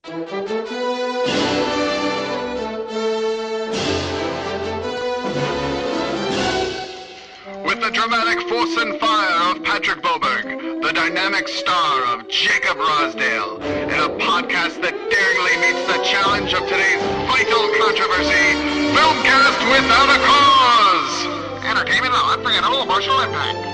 With the dramatic force and fire of Patrick Boberg, the dynamic star of Jacob Rosdale, in a podcast that daringly meets the challenge of today's vital controversy, Filmcast Without a Cause! Entertainment and unforgettable emotional impact.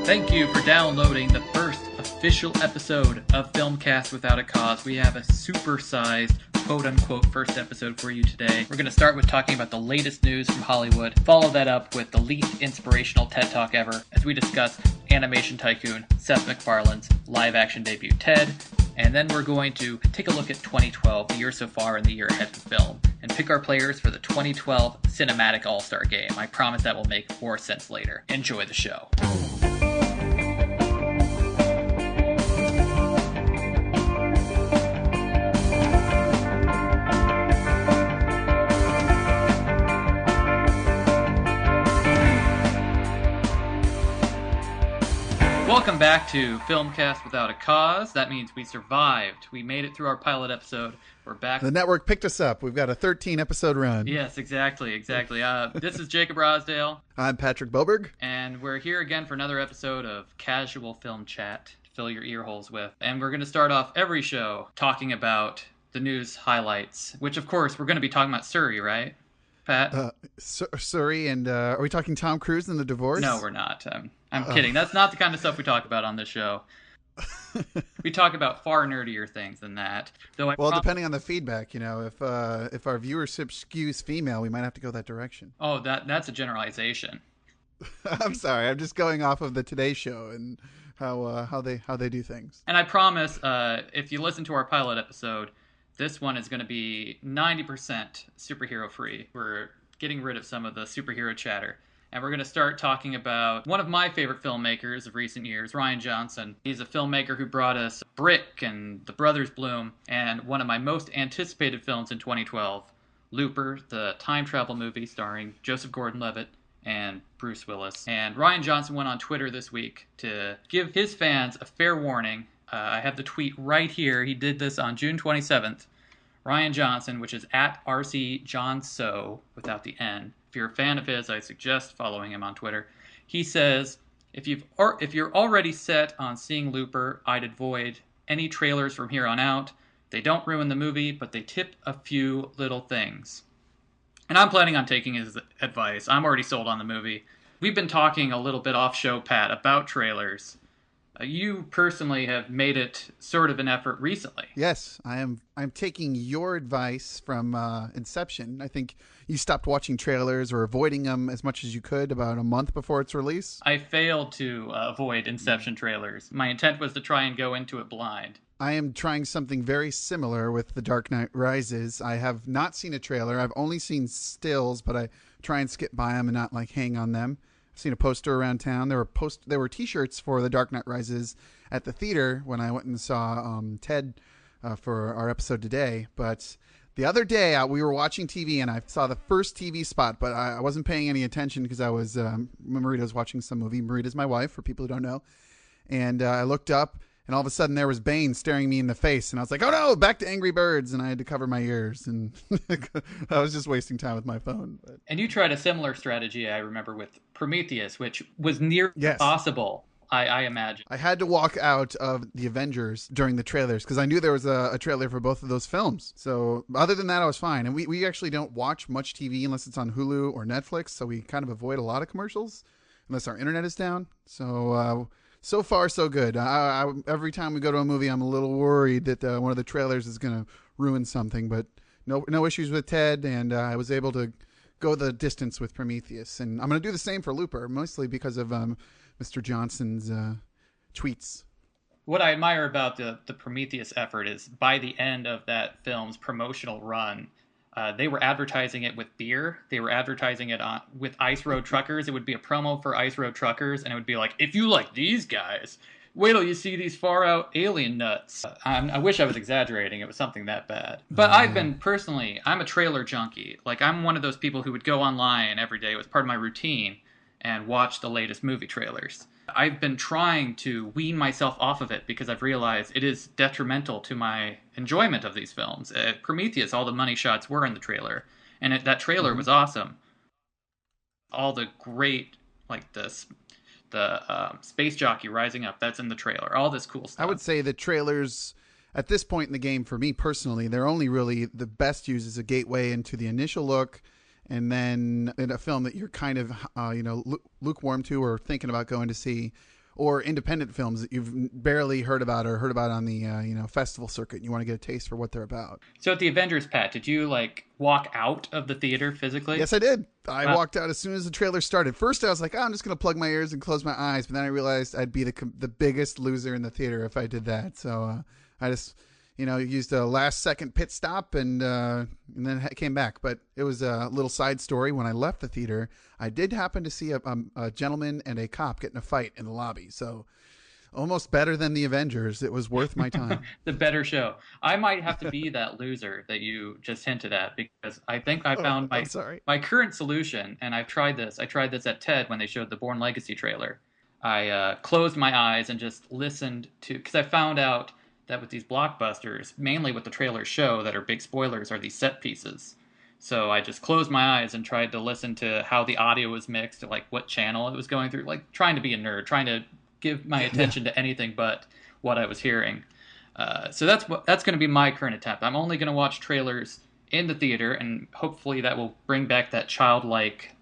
Thank you for downloading the first official episode of Filmcast Without a Cause. We have a super-sized, quote-unquote, first episode for you today. We're going to start with talking about the latest news from Hollywood, follow that up with the least inspirational TED Talk ever, as we discuss animation tycoon Seth MacFarlane's live-action debut, Ted, and then we're going to take a look at 2012, the year so far and the year ahead of film, and pick our players for the 2012 Cinematic Allstar game. I promise that will make more sense later. Enjoy the show. Welcome back to Filmcast Without a Cause. That means we survived. We made it through our pilot episode. We're back. The network picked us up. We've got a 13-episode run. Yes, exactly. This is Jacob Rosdale. I'm Patrick Boberg. And we're here again for another episode of Casual Film Chat to fill your ear holes with. And we're going to start off every show talking about the news highlights, which, of course, we're going to be talking about Surrey, right, Pat? Surrey, and are we talking Tom Cruise and the divorce? No, we're not. I'm kidding. That's not the kind of stuff we talk about on this show. We talk about far nerdier things than that. Depending on the feedback, if our viewership skews female, we might have to go that direction. Oh, that's a generalization. I'm sorry. I'm just going off of the Today Show and how they do things. And I promise, if you listen to our pilot episode, this one is going to be 90% superhero free. We're getting rid of some of the superhero chatter. And we're going to start talking about one of my favorite filmmakers of recent years, Rian Johnson. He's a filmmaker who brought us Brick and The Brothers Bloom, and one of my most anticipated films in 2012, Looper, the time travel movie starring Joseph Gordon-Levitt and Bruce Willis. And Rian Johnson went on Twitter this week to give his fans a fair warning. I have the tweet right here. He did this on June 27th. Rian Johnson, which is at RCJohnSo without the N. If you're a fan of his, I suggest following him on Twitter. He says, if you're already set on seeing Looper, I'd avoid any trailers from here on out. They don't ruin the movie, but they tip a few little things. And I'm planning on taking his advice. I'm already sold on the movie. We've been talking a little bit off show, Pat, about trailers. You personally have made it sort of an effort recently. Yes, I'm taking your advice from Inception. I think you stopped watching trailers or avoiding them as much as you could about a month before its release. I failed to avoid Inception trailers. My intent was to try and go into it blind. I am trying something very similar with The Dark Knight Rises. I have not seen a trailer. I've only seen stills, but I try and skip by them and not hang on them. I've seen a poster around town. There were T-shirts for The Dark Knight Rises at the theater when I went and saw Ted for our episode today. But the other day we were watching TV and I saw the first TV spot, but I wasn't paying any attention because I was Marita was watching some movie. Marita's my wife, for people who don't know. And I looked up and all of a sudden there was Bane staring me in the face. And I was like, oh no, back to Angry Birds. And I had to cover my ears. And I was just wasting time with my phone. But. And you tried a similar strategy, I remember, with Prometheus, which was near impossible, I imagine. I had to walk out of the Avengers during the trailers because I knew there was a trailer for both of those films. So other than that, I was fine. And we actually don't watch much TV unless it's on Hulu or Netflix. So we kind of avoid a lot of commercials unless our internet is down. So far, so good. Every time we go to a movie, I'm a little worried that one of the trailers is going to ruin something. But no issues with Ted, and I was able to go the distance with Prometheus. And I'm going to do the same for Looper, mostly because of Mr. Johnson's tweets. What I admire about the Prometheus effort is by the end of that film's promotional run, they were advertising it with beer. They were advertising it with Ice Road Truckers. It would be a promo for Ice Road Truckers, and it would be like, if you like these guys, wait till you see these far-out alien nuts. I wish I was exaggerating. It was something that bad. But I'm a trailer junkie. I'm one of those people who would go online every day. It was part of my routine and watch the latest movie trailers. I've been trying to wean myself off of it because I've realized it is detrimental to my enjoyment of these films. Prometheus, all the money shots were in the trailer, and that trailer was awesome. All the great, like the space jockey rising up, that's in the trailer. All this cool stuff. I would say the trailers, at this point in the game, for me personally, they're only really the best used as a gateway into the initial look, and then in a film that you're kind of, lukewarm to or thinking about going to see, or independent films that you've barely heard about or heard about on the, festival circuit. And you want to get a taste for what they're about. So at the Avengers, Pat, did you walk out of the theater physically? Yes, I did. I walked out as soon as the trailer started. First, I was like, I'm just going to plug my ears and close my eyes. But then I realized I'd be the biggest loser in the theater if I did that. So I just, used a last-second pit stop and then came back. But it was a little side story. When I left the theater, I did happen to see a gentleman and a cop get in a fight in the lobby. So almost better than the Avengers. It was worth my time. The better show. I might have to be that loser that you just hinted at, because I think I found my current solution, and I've tried this. I tried this at TED when they showed the Bourne Legacy trailer. I closed my eyes and just listened to, because I found out that with these blockbusters, mainly what the trailers show that are big spoilers are these set pieces. So I just closed my eyes and tried to listen to how the audio was mixed, like what channel it was going through, like trying to be a nerd, trying to give my attention to anything but what I was hearing. So that's going to be my current attempt. I'm only going to watch trailers in the theater, and hopefully that will bring back that childlike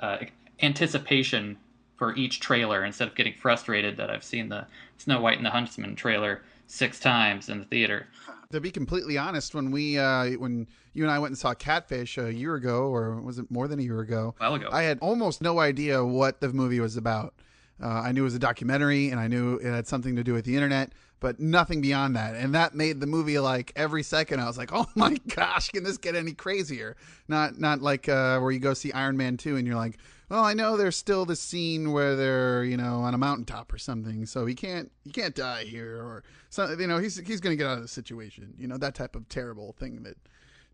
anticipation for each trailer, instead of getting frustrated that I've seen the Snow White and the Huntsman trailer 6 times in the theater. To be completely honest, when when you and I went and saw Catfish a year ago, or was it more than a year ago? A while ago. I had almost no idea what the movie was about. I knew it was a documentary, and I knew it had something to do with the internet, but nothing beyond that. And that made the movie, like, every second I was like, oh my gosh, can this get any crazier? Not like where you go see Iron Man 2 and you're like, well, I know there's still this scene where they're, on a mountaintop or something, so he can't die here, or something. He's going to get out of the situation. That type of terrible thing that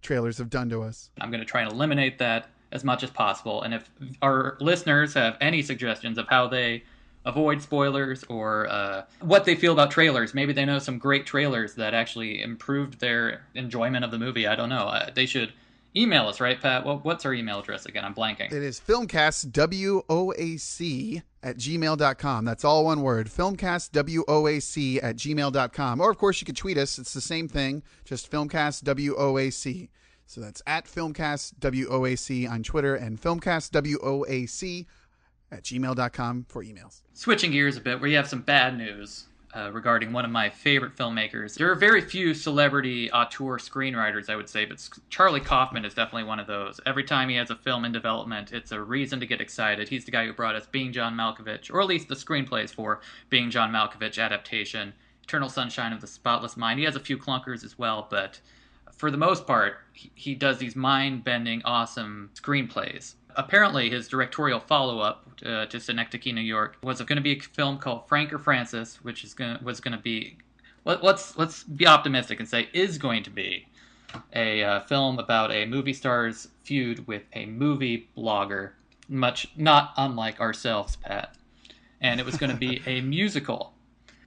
trailers have done to us. I'm going to try and eliminate that as much as possible. And if our listeners have any suggestions of how they avoid spoilers, or what they feel about trailers, maybe they know some great trailers that actually improved their enjoyment of the movie, I don't know. They should email us, right, Pat? Well, what's our email address again? I'm blanking. It is filmcastwoac@gmail.com. That's all one word, filmcastwoac@gmail.com. Or, of course, you could tweet us. It's the same thing, just filmcastwoac. So that's at filmcastwoac on Twitter, and filmcastwoac@gmail.com for emails. Switching gears a bit, we have some bad news regarding one of my favorite filmmakers. There are very few celebrity auteur screenwriters, I would say, but Charlie Kaufman is definitely one of those. Every time he has a film in development, it's a reason to get excited. He's the guy who brought us Being John Malkovich, or at least the screenplays for Being John Malkovich adaptation, Eternal Sunshine of the Spotless Mind. He has a few clunkers as well, but for the most part, he does these mind-bending, awesome screenplays. Apparently, his directorial follow-up to Synecdoche, New York, was going to be a film called Frank or Francis, which was going to be, let's be optimistic and say, is going to be a film about a movie star's feud with a movie blogger, not unlike ourselves, Pat. And it was going to be a musical.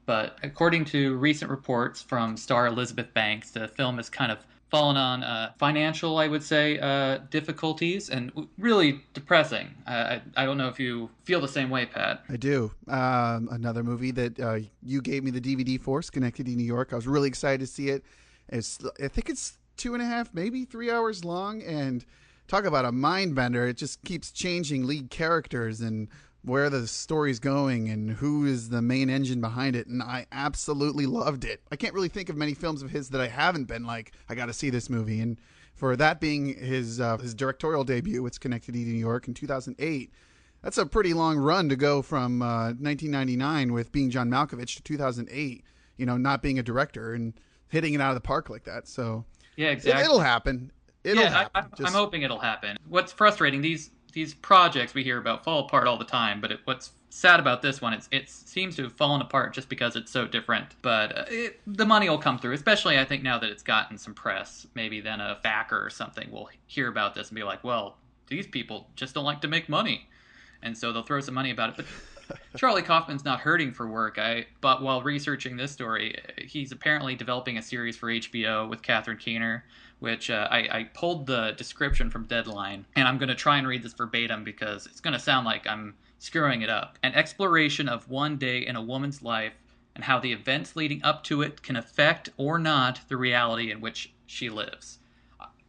But according to recent reports from star Elizabeth Banks, the film has kind of fallen on financial, I would say, difficulties, and really depressing. I don't know if you feel the same way, Pat. I do. Another movie that you gave me the DVD for, Schenectady, New York. I was really excited to see it. I think it's 2.5, maybe 3 hours long, and talk about a mind bender. It just keeps changing lead characters and where the story's going and who is the main engine behind it, and I absolutely loved it. I can't really think of many films of his that I haven't been like, I got to see this movie. And for that being his directorial debut with Schenectady, New York in 2008, that's a pretty long run to go from 1999 with Being John Malkovich to 2008, not being a director and hitting it out of the park like that. So yeah, exactly. It'll happen. It'll happen. I'm hoping it'll happen. What's frustrating, these projects we hear about fall apart all the time, but what's sad about this one, it seems to have fallen apart just because it's so different. But the money will come through, especially I think now that it's gotten some press. Maybe then a backer or something will hear about this and be like, well, these people just don't like to make money. And so they'll throw some money about it. But Charlie Kaufman's not hurting for work. But while researching this story, he's apparently developing a series for HBO with Catherine Keener, which I pulled the description from Deadline, and I'm going to try and read this verbatim because it's going to sound like I'm screwing it up. An exploration of one day in a woman's life and how the events leading up to it can affect or not the reality in which she lives.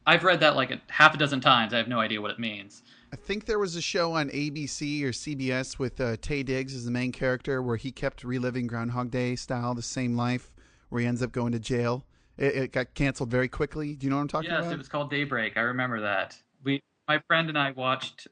I've read that like half a dozen times. I have no idea what it means. I think there was a show on ABC or CBS with Taye Diggs as the main character where he kept reliving Groundhog Day style, the same life, where he ends up going to jail. It got canceled very quickly. Do you know what I'm talking about? Yes, it was called Daybreak. I remember that. My friend and I watched,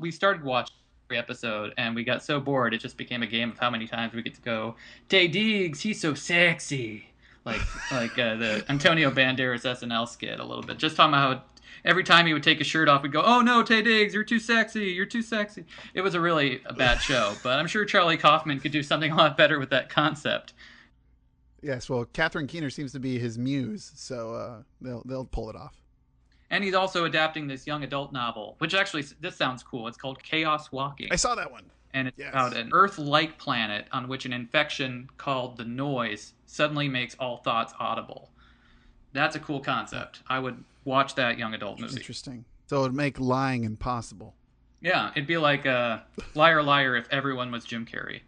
we started watching every episode, and we got so bored, it just became a game of how many times we get to go, Taye Diggs, he's so sexy. Like the Antonio Banderas SNL skit a little bit. Just talking about how every time he would take his shirt off, we'd go, oh no, Taye Diggs, you're too sexy, you're too sexy. It was a bad show, but I'm sure Charlie Kaufman could do something a lot better with that concept. Yes, well, Catherine Keener seems to be his muse, so they'll pull it off. And he's also adapting this young adult novel, which actually, this sounds cool. It's called Chaos Walking. I saw that one. And it's about an Earth-like planet on which an infection called the Noise suddenly makes all thoughts audible. That's a cool concept. I would watch that young adult movie. Interesting. So it would make lying impossible. Yeah, it'd be like Liar Liar if everyone was Jim Carrey.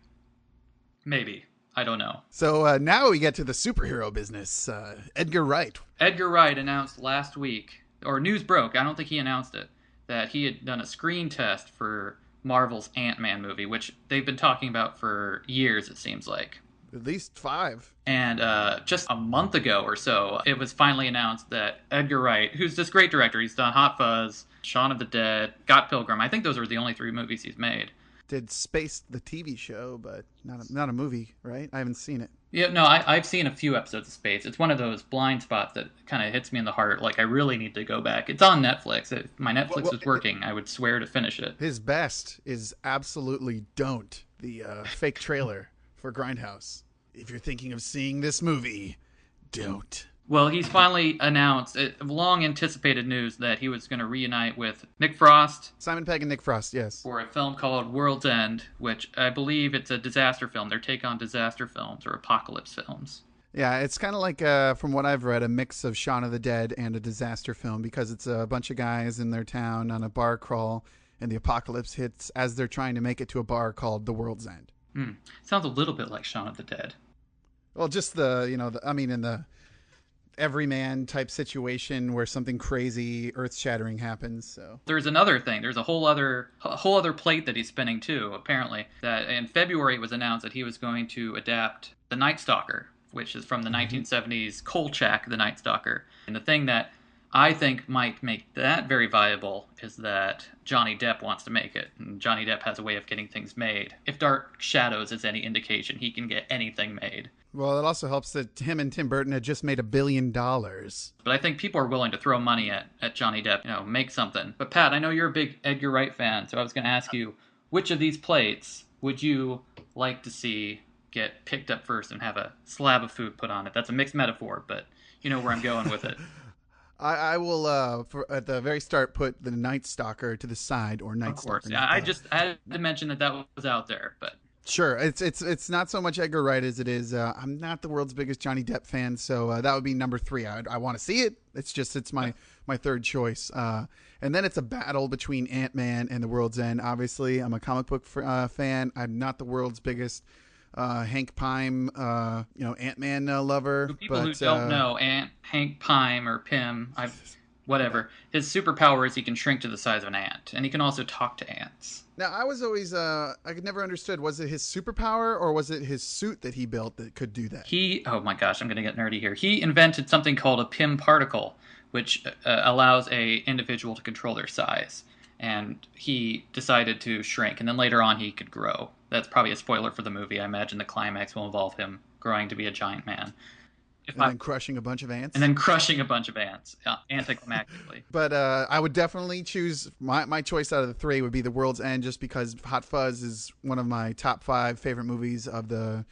Maybe. I don't know. So now we get to the superhero business. Edgar Wright. Edgar Wright announced last week, or news broke, I don't think he announced it, that he had done a screen test for Marvel's Ant-Man movie, which they've been talking about for years, it seems like. At least 5. And just a month ago or so, it was finally announced that Edgar Wright, who's this great director, he's done Hot Fuzz, Shaun of the Dead, Got Pilgrim. I think those were the only 3 movies he's made. Did Space, the TV show, but not a movie, right? I haven't seen it. Yeah, no, I've seen a few episodes of Space. It's one of those blind spots that kind of hits me in the heart. Like, I really need to go back. It's on Netflix. If my Netflix was working, I would swear to finish it. His best is absolutely Don't, the fake trailer for Grindhouse. If you're thinking of seeing this movie, don't. Well, he's finally announced, long anticipated news, that he was going to reunite with Nick Frost. Simon Pegg and Nick Frost, yes. For a film called World's End, which I believe it's a disaster film. Their take on disaster films or apocalypse films. Yeah, it's kind of like, from what I've read, a mix of Shaun of the Dead and a disaster film because it's a bunch of guys in their town on a bar crawl and the apocalypse hits as they're trying to make it to a bar called The World's End. Sounds a little bit like Shaun of the Dead. Well, just in the everyman type situation where something crazy, earth-shattering happens. So there's another thing. There's a whole other plate that he's spinning too. Apparently, that in February it was announced that he was going to adapt The Night Stalker, which is from the 1970s Kolchak, The Night Stalker. And the thing that I think might make that very viable is that Johnny Depp wants to make it. And Johnny Depp has a way of getting things made. If Dark Shadows is any indication, he can get anything made. Well, it also helps that him and Tim Burton had just made $1 billion. But I think people are willing to throw money at Johnny Depp, make something. But Pat, I know you're a big Edgar Wright fan, so I was going to ask you, which of these plates would you like to see get picked up first and have a slab of food put on it? That's a mixed metaphor, but you know where I'm going with it. I will, at the very start, put the Night Stalker to the side, or Night Stalker. Of course, yeah. I had to mention that was out there, but... Sure, it's not so much Edgar Wright as it is. I'm not the world's biggest Johnny Depp fan, so that would be number 3. I want to see it. It's my third choice. And then it's a battle between Ant-Man and The World's End. Obviously, I'm a comic book fan. I'm not the world's biggest Hank Pym, Ant-Man lover. For people who don't know, Hank Pym or Pym, whatever. His superpower is he can shrink to the size of an ant, and he can also talk to ants. Now, I was always, I never understood, was it his superpower or was it his suit that he built that could do that? Oh my gosh, I'm going to get nerdy here. He invented something called a Pym particle, which allows a individual to control their size. And he decided to shrink, and then later on he could grow. That's probably a spoiler for the movie. I imagine the climax will involve him growing to be a giant man. Then crushing a bunch of ants? Anticlimactically. But I would definitely choose, my choice out of the 3 would be The World's End, just because Hot Fuzz is one of my top 5 favorite movies of the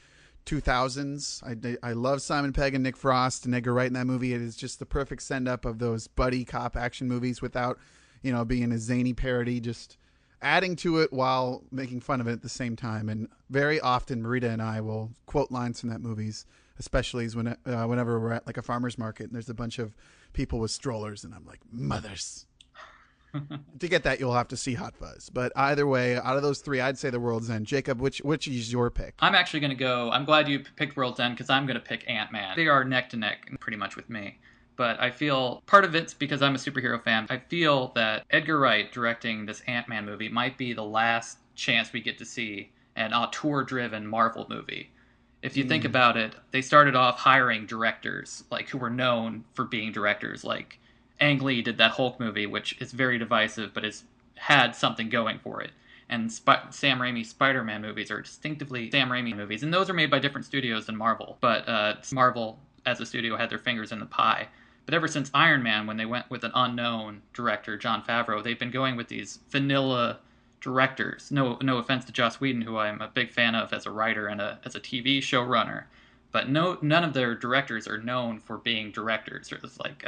2000s. I love Simon Pegg and Nick Frost and Edgar Wright in that movie. It is just the perfect send-up of those buddy cop action movies without, being a zany parody. Just adding to it while making fun of it at the same time. And very often, Marita and I will quote lines from that movies, especially whenever we're at like a farmer's market and there's a bunch of people with strollers, and I'm like, mothers. To get that, you'll have to see Hot Fuzz. But either way, out of those three, I'd say The World's End. Jacob, which is your pick? I'm actually going to go, I'm glad you picked World's End because I'm going to pick Ant-Man. They are neck to neck pretty much with me. But I feel part of it's because I'm a superhero fan. I feel that Edgar Wright directing this Ant-Man movie might be the last chance we get to see an auteur-driven Marvel movie. If you think about it, they started off hiring directors like who were known for being directors, like Ang Lee did that Hulk movie, which is very divisive, but has had something going for it. And Sam Raimi's Spider-Man movies are distinctively Sam Raimi movies, and those are made by different studios than Marvel. But Marvel, as a studio, had their fingers in the pie. But ever since Iron Man, when they went with an unknown director, Jon Favreau, they've been going with these vanilla directors. No offense to Joss Whedon, who I'm a big fan of as a writer and as a TV showrunner. But none of their directors are known for being directors. It's like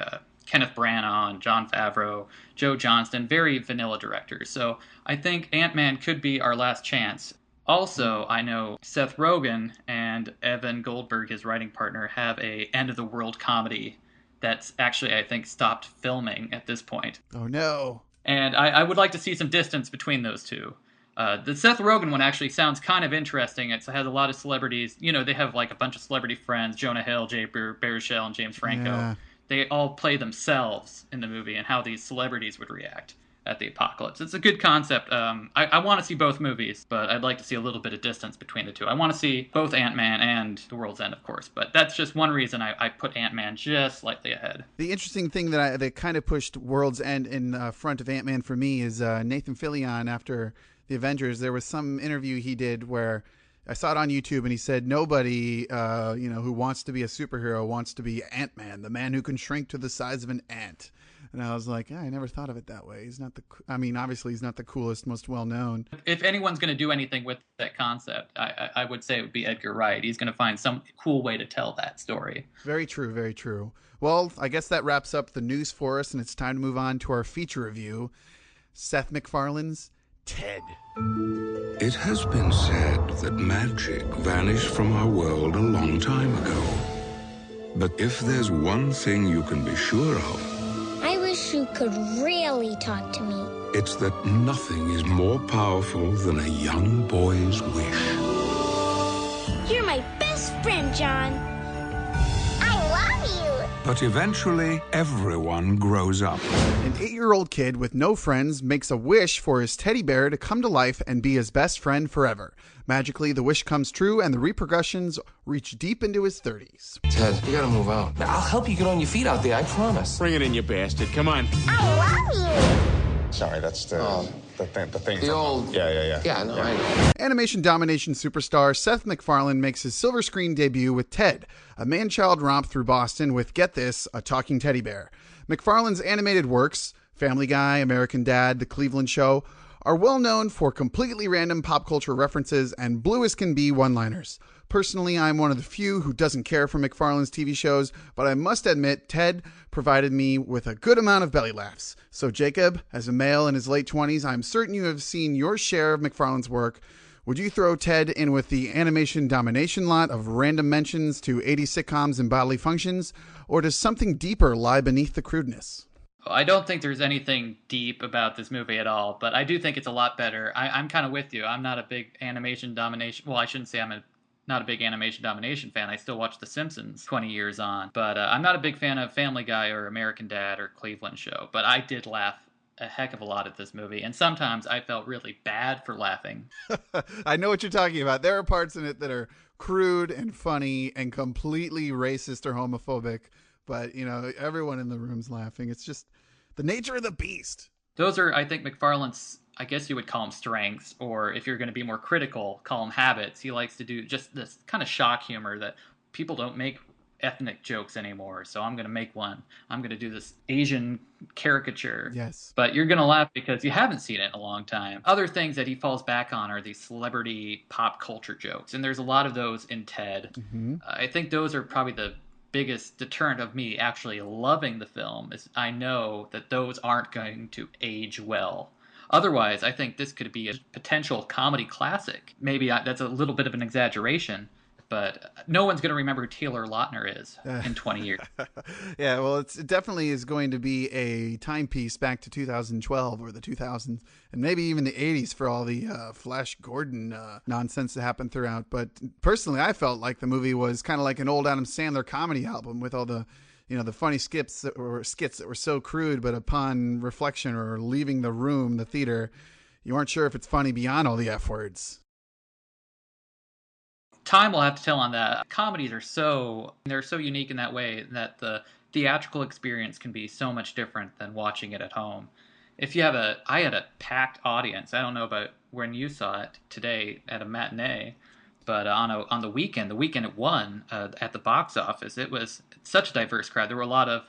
Kenneth Branagh, Jon Favreau, Joe Johnston, very vanilla directors. So I think Ant-Man could be our last chance. Also, I know Seth Rogen and Evan Goldberg, his writing partner, have a end-of-the-world comedy that's actually, I think, stopped filming at this point. Oh, no. And I would like to see some distance between those two. The Seth Rogen one actually sounds kind of interesting. It has a lot of celebrities. You know, they have like a bunch of celebrity friends, Jonah Hill, Jay Baruchel, and James Franco. Yeah. They all play themselves in the movie and how these celebrities would react at the apocalypse. It's a good concept. I want to see both movies, but I'd like to see a little bit of distance between the two. I want to see both Ant-Man and The World's End, of course, but that's just one reason I put Ant-Man just slightly ahead. The interesting thing that kind of pushed World's End in front of Ant-Man for me is Nathan Fillion after the Avengers. There was some interview he did where I saw it on YouTube, and he said nobody, who wants to be a superhero wants to be Ant-Man, the man who can shrink to the size of an ant. And I was like, I never thought of it that way. Obviously he's not the coolest, most well-known. If anyone's going to do anything with that concept, I would say it would be Edgar Wright. He's going to find some cool way to tell that story. Very true, very true. Well, I guess that wraps up the news for us, and it's time to move on to our feature review, Seth MacFarlane's Ted. It has been said that magic vanished from our world a long time ago. But if there's one thing you can be sure of, I wish you could really talk to me. it's that nothing is more powerful than a young boy's wish. You're my best friend, John. I love you. But eventually, everyone grows up. An 8-year-old kid with no friends makes a wish for his teddy bear to come to life and be his best friend forever. Magically, the wish comes true, and the repercussions reach deep into his 30s. Ted, you gotta move out. I'll help you get on your feet out there, I promise. Bring it in, you bastard. Come on. I love you. Sorry, that's the thing. The from- old... Yeah. Yeah, no, I know. Animation domination superstar Seth MacFarlane makes his silver screen debut with Ted, a man-child romp through Boston with, get this, a talking teddy bear. MacFarlane's animated works, Family Guy, American Dad, The Cleveland Show, are well known for completely random pop culture references and blue as can be one-liners. Personally, I'm one of the few who doesn't care for MacFarlane's TV shows, but I must admit Ted provided me with a good amount of belly laughs. So Jacob, as a male in his late 20s, I'm certain you have seen your share of MacFarlane's work. Would you throw Ted in with the animation domination lot of random mentions to 80s sitcoms and bodily functions, or does something deeper lie beneath the crudeness? I don't think there's anything deep about this movie at all, but I do think it's a lot better. I'm kind of with you. I'm not a big animation domination... Well, I shouldn't say not a big animation domination fan. I still watch The Simpsons 20 years on. But I'm not a big fan of Family Guy or American Dad or Cleveland Show. But I did laugh a heck of a lot at this movie. And sometimes I felt really bad for laughing. I know what you're talking about. There are parts in it that are crude and funny and completely racist or homophobic. But, everyone in the room's laughing. It's just the nature of the beast. Those are, I think, MacFarlane's, I guess you would call them strengths, or if you're going to be more critical, call them habits. He likes to do just this kind of shock humor that people don't make ethnic jokes anymore, so I'm going to make one. I'm going to do this Asian caricature. Yes. But you're going to laugh because you haven't seen it in a long time. Other things that he falls back on are these celebrity pop culture jokes, and there's a lot of those in Ted. Mm-hmm. I think those are probably the biggest deterrent of me actually loving the film is I know that those aren't going to age well. Otherwise, I think this could be a potential comedy classic. Maybe that's a little bit of an exaggeration, but no one's going to remember who Taylor Lautner is in 20 years. Yeah, well, it definitely is going to be a timepiece back to 2012 or the 2000s, and maybe even the 80s for all the Flash Gordon nonsense that happened throughout. But personally, I felt like the movie was kind of like an old Adam Sandler comedy album with all the the funny skits that were so crude, but upon reflection or leaving the room, the theater, you aren't sure if it's funny beyond all the F words. Time will have to tell on that. Comedies are so unique in that way that the theatrical experience can be so much different than watching it at home. I had a packed audience. I don't know about when you saw it today at a matinee, but on the weekend it won at the box office. It was such a diverse crowd. There were a lot of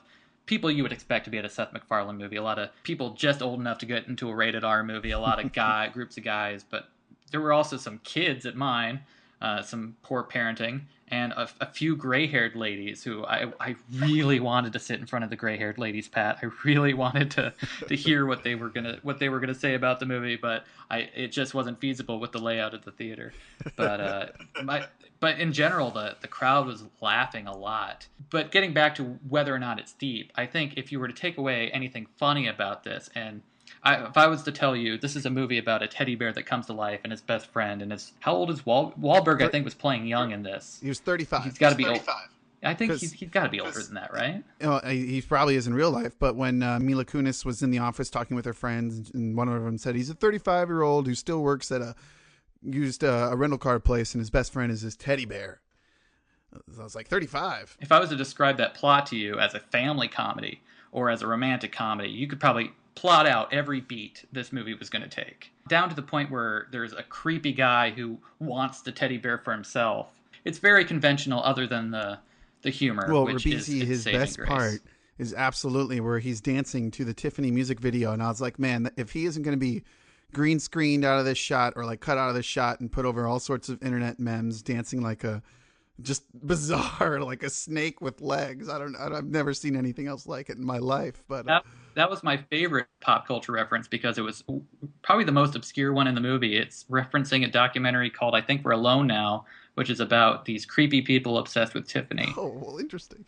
people you would expect to be at a Seth MacFarlane movie, a lot of people just old enough to get into a rated R movie, a lot of groups of guys, but there were also some kids at mine. Some poor parenting, and a few gray-haired ladies who I really wanted to sit in front of the gray-haired ladies, Pat. I really wanted to hear what they were gonna say about the movie, but it just wasn't feasible with the layout of the theater. But but in general, the crowd was laughing a lot. But getting back to whether or not it's deep, I think if you were to take away anything funny about this, and if I was to tell you this is a movie about a teddy bear that comes to life and his best friend, and how old is Wahlberg? I think was playing young in this. He was 35. He's got to be old. I think he's got to be older than that, right? He probably is in real life. But when Mila Kunis was in the office talking with her friends, and one of them said he's a 35-year-old who still works at a rental car place, and his best friend is his teddy bear. I was like, 35. If I was to describe that plot to you as a family comedy or as a romantic comedy, you could probably plot out every beat this movie was going to take, down to the point where there's a creepy guy who wants the teddy bear for himself. It's very conventional, other than the humor. Well, which Ribisi, his best part is absolutely where he's dancing to the Tiffany music video, and I was like, man, if he isn't going to be green screened out of this shot or like cut out of this shot and put over all sorts of internet memes, dancing like a just bizarre, like a snake with legs. I've never seen anything else like it in my life. But that was my favorite pop culture reference because it was probably the most obscure one in the movie. It's referencing a documentary called I Think We're Alone Now, which is about these creepy people obsessed with Tiffany. Oh, well, interesting.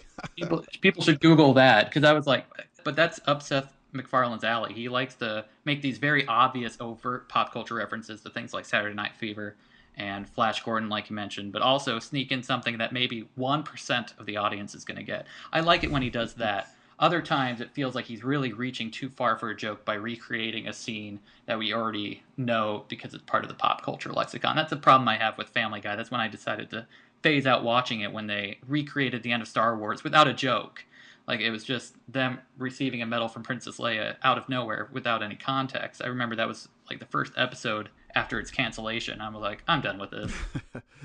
people should Google that, because I was like, but that's up Seth MacFarlane's alley. He likes to make these very obvious, overt pop culture references to things like Saturday Night Fever and Flash Gordon, like you mentioned, but also sneak in something that maybe 1% of the audience is going to get. I like it when he does that. Other times it feels like he's really reaching too far for a joke by recreating a scene that we already know because it's part of the pop culture lexicon. That's the problem I have with Family Guy. That's when I decided to phase out watching it, when they recreated the end of Star Wars without a joke. Like, it was just them receiving a medal from Princess Leia out of nowhere without any context. I remember that was like the first episode after its cancellation. I was like, I'm done with this.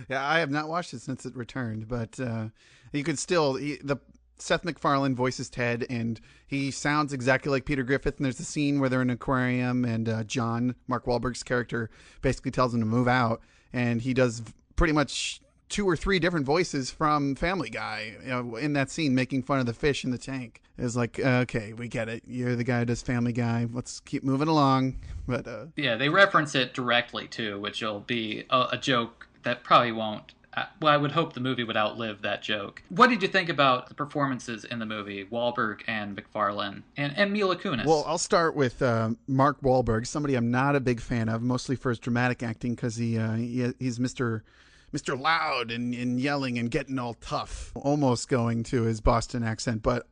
Yeah, I have not watched it since it returned, but you could still... Seth MacFarlane voices Ted, and he sounds exactly like Peter Griffith. And there's a scene where they're in an aquarium, and John, Mark Wahlberg's character, basically tells him to move out, and he does pretty much 2 or 3 different voices from Family Guy, in that scene, making fun of the fish in the tank. It's like, okay, we get it. You're the guy who does Family Guy. Let's keep moving along. But yeah, they reference it directly too, which will be a joke that probably won't. Well, I would hope the movie would outlive that joke. What did you think about the performances in the movie, Wahlberg and MacFarlane, and Mila Kunis? Well, I'll start with Mark Wahlberg, somebody I'm not a big fan of, mostly for his dramatic acting, because he's Mr. Loud and yelling and getting all tough, almost going to his Boston accent. But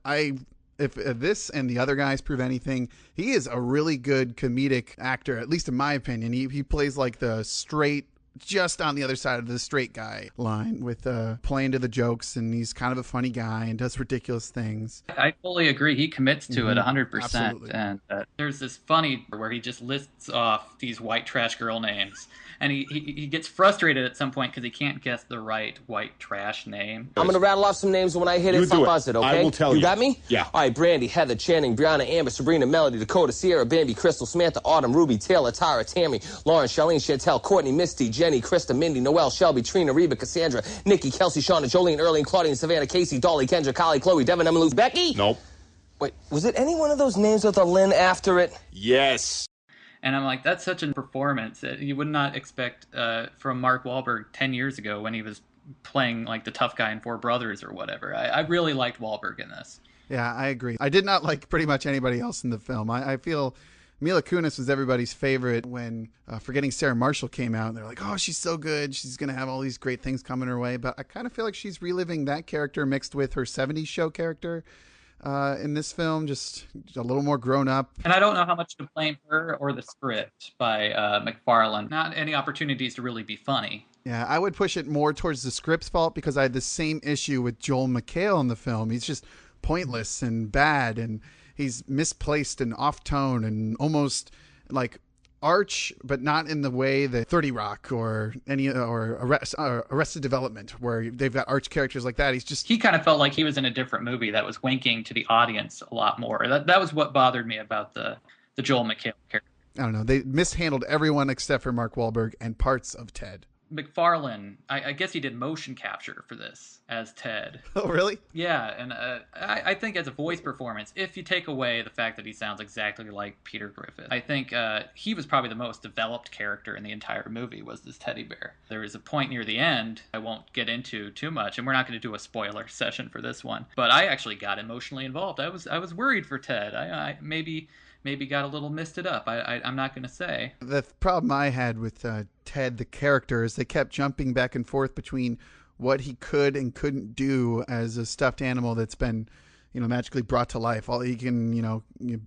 if this and the other guys prove anything, he is a really good comedic actor, at least in my opinion. He plays like the straight, just on the other side of the straight guy line, with playing to the jokes, and he's kind of a funny guy and does ridiculous things. I fully agree. He commits to it 100%. Absolutely. And there's this funny where he just lists off these white trash girl names, and he gets frustrated at some point because he can't guess the right white trash name. I'm going to rattle off some names when I hit it. If I buzz it, okay? I will tell you. You got me? Yeah. All right, Brandy, Heather, Channing, Brianna, Amber, Sabrina, Melody, Dakota, Sierra, Bambi, Crystal, Samantha, Autumn, Ruby, Taylor, Tara, Tammy, Lauren, Charlene, Chantel, Courtney, Misty, Jenny, Krista, Mindy, Noelle, Shelby, Trina, Reba, Cassandra, Nikki, Kelsey, Shauna, Jolene, Erling, Claudine, Savannah, Casey, Dolly, Kendra, Kylie, Chloe, Devin, Emily, Becky? Nope. Wait, was it any one of those names with a Lynn after it? Yes. And I'm like, that's such a performance that you would not expect from Mark Wahlberg 10 years ago when he was playing like the tough guy in Four Brothers or whatever. I really liked Wahlberg in this. Yeah, I agree. I did not like pretty much anybody else in the film. I feel Mila Kunis was everybody's favorite when Forgetting Sarah Marshall came out. They're like, oh, she's so good. She's going to have all these great things coming her way. But I kind of feel like she's reliving that character mixed with her 70s show character in this film, just a little more grown up. And I don't know how much to blame her or the script by MacFarlane. Not any opportunities to really be funny. Yeah, I would push it more towards the script's fault because I had the same issue with Joel McHale in the film. He's just pointless and bad, and he's misplaced and off tone and almost like arch, but not in the way that 30 Rock or Arrested Development, where they've got arch characters like that. He kind of felt like he was in a different movie that was winking to the audience a lot more. That was what bothered me about the Joel McHale character. I don't know. They mishandled everyone except for Mark Wahlberg and parts of Ted. MacFarlane, I guess he did motion capture for this as Ted. Oh, really? Yeah, and I think as a voice performance, if you take away the fact that he sounds exactly like Peter Griffith, I think he was probably the most developed character in the entire movie, was this teddy bear. There is a point near the end I won't get into too much, and we're not going to do a spoiler session for this one, but I actually got emotionally involved. I was worried for Ted. I maybe got a little misted up. I'm not going to say. The problem I had with Ted, the character, is they kept jumping back and forth between what he could and couldn't do as a stuffed animal that's been, magically brought to life. All he can,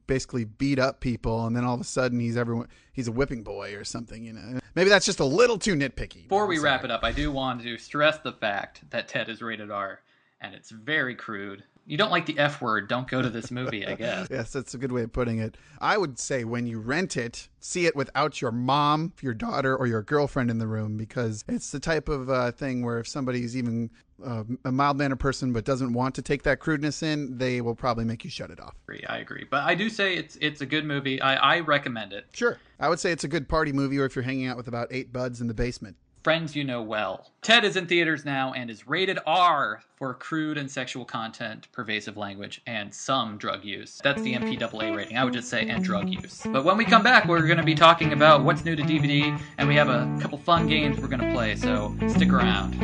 basically beat up people, and then all of a sudden he's a whipping boy or something. Maybe that's just a little too nitpicky. Before we wrap it up, I do want to stress the fact that Ted is rated R, and it's very crude. You don't like the F word, don't go to this movie, I guess. Yes, that's a good way of putting it. I would say when you rent it, see it without your mom, your daughter, or your girlfriend in the room, because it's the type of thing where if somebody's even a mild-mannered person but doesn't want to take that crudeness in, they will probably make you shut it off. I agree. But I do say it's a good movie. I recommend it. Sure. I would say it's a good party movie, or if you're hanging out with about 8 buds in the basement. Friends you know well. Ted is in theaters now and is rated R for crude and sexual content, pervasive language, and some drug use. That's the MPAA rating. I would just say, and drug use. But when we come back, we're going to be talking about what's new to DVD, and we have a couple fun games we're going to play, so stick around.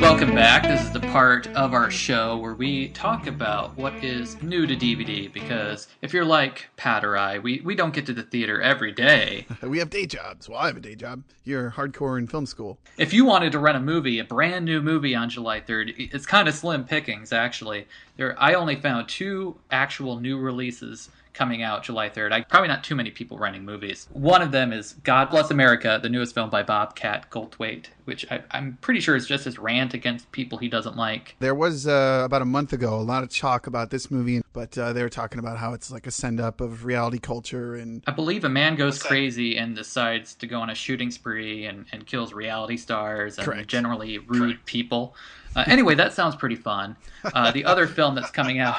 Welcome back. This is the part of our show where we talk about what is new to DVD, because if you're like Pat or I, we don't get to the theater every day. We have day jobs. Well, I have a day job. You're hardcore in film school. If you wanted to rent a brand new movie on July 3rd, it's kind of slim pickings, actually. I only found 2 actual new releases coming out July 3rd. Probably not too many people renting movies. One of them is God Bless America, the newest film by Bobcat Goldthwait, which I'm pretty sure is just his rant against people he doesn't like. There was, about a month ago, a lot of talk about this movie, but they were talking about how it's like a send-up of reality culture. And I believe a man goes crazy and decides to go on a shooting spree and kills reality stars and generally rude people. Anyway, that sounds pretty fun. The other film that's coming out